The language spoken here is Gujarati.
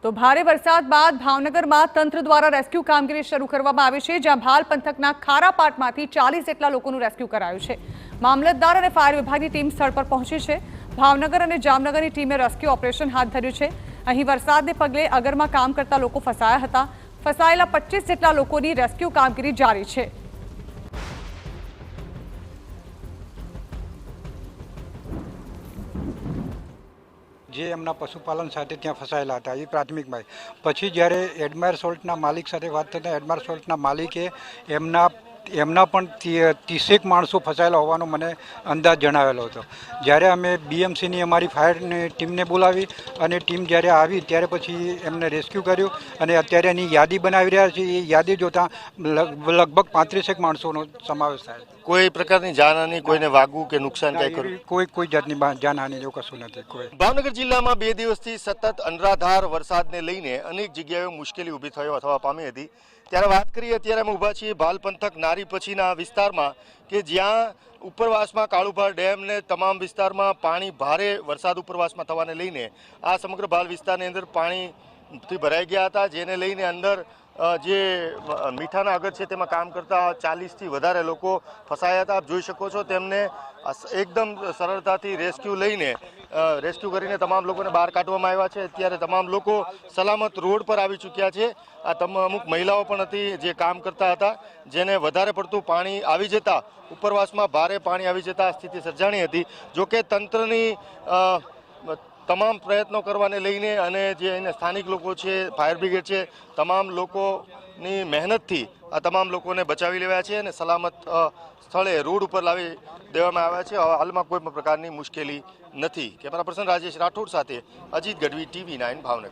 તો ભારે વરસાદ બાદ ભાવનગરમાં તંત્ર દ્વારા રેસ્ક્યુ કામગીરી શરૂ કરવામાં આવી છે, જ્યાં ભાલ પંથકના ખારાપાટમાંથી 40 જેટલા લોકોનું રેસ્ક્યુ કરાયું છે। મામલતદાર અને ફાયર વિભાગની ટીમ સ્થળ પર પહોંચી છે। ભાવનગર અને જામનગરની ટીમે રેસ્ક્યુ ઓપરેશન હાથ ધર્યું છે। અહીં વરસાદને પગલે અગરમાં કામ કરતા લોકો ફસાયા હતા। ફસાયેલા 25 જેટલા લોકોની રેસ્ક્યુ કામગીરી જારી છે। જે એમના પશુપાલન સાથે ત્યાં ફસાયેલા હતા એ પ્રાથમિક માહિતી। પછી જ્યારે એડમાયર સોલ્ટના માલિક સાથે વાત થતાં એડમાયર સોલ્ટના માલિકે એમના પણ 30 માણસો ફસાયેલા હોવાનો મને અંદાજ જણાવેલો હતો। જ્યારે અમે બીએમસીની અમારી ફાયરની ટીમને બોલાવી અને ટીમ જ્યારે આવી ત્યારે પછી એમને રેસ્ક્યુ કર્યું અને અત્યારે એની યાદી બનાવી રહ્યા છે। એ યાદી જોતાં લગભગ 35 માણસોનો સમાવેશ થાય છે। કોઈ પ્રકારની જાનહાની, કોઈને વાગવું કે નુકસાન કઈ કર્યું? કોઈ જાતની જાનહાની જેવું કશું નથી। કોઈ ભાવનગર જિલ્લામાં 2 દિવસથી સતત અનરાધાર વરસાદને લઈને અનેક જગ્યાએ મુશ્કેલી ઊભી થવા પામી હતી। ત્યારે વાત કરીએ, અત્યારે અમે ઊભા છીએ ભાલ પંથક નારી પછીના વિસ્તારમાં કે જ્યાં ઉપરવાસમાં કાળુભાર ડેમ ને તમામ વિસ્તારમાં પાણી ભારે વરસાદ ઉપરવાસમાં થવાને લઈને આ સમગ્ર ભાલ વિસ્તારની અંદર પાણીથી ભરાઈ ગયા હતા, જેને લઈને અંદર જે મીઠાના અગર છે તેમાં કામ કરતા 40થી વધારે લોકો ફસાયા હતા। આપ જોઈ શકો છો તેમને એકદમ સરળતાથી રેસ્ક્યુ કરીને તમામ લોકોને બહાર કાઢવામાં આવ્યા છે। અત્યારે તમામ લોકો સલામત રોડ પર આવી ચૂક્યા છે। આ અમુક મહિલાઓ પણ હતી જે કામ કરતા હતા, જેને વધારે પડતું પાણી આવી જતા ઉપરવાસમાં ભારે પાણી આવી જતા સ્થિતિ સર્જાણી હતી। જોકે તંત્રની તમામ પ્રયત્નો કરવાને લઈને અને જે અહીંના સ્થાનિક લોકો છે, ફાયર બ્રિગેડ છે, તમામ લોકોની મહેનતથી આ તમામ લોકોને બચાવી લેવાયા છે અને સલામત સ્થળે રોડ ઉપર લાવી દેવામાં આવ્યા છે। હાલમાં કોઈ પણ પ્રકારની મુશ્કેલી નથી। કેમેરા પર્સન રાજેશ રાઠોડ સાથે અજીત ગઢવી, TV9 ભાવનગર।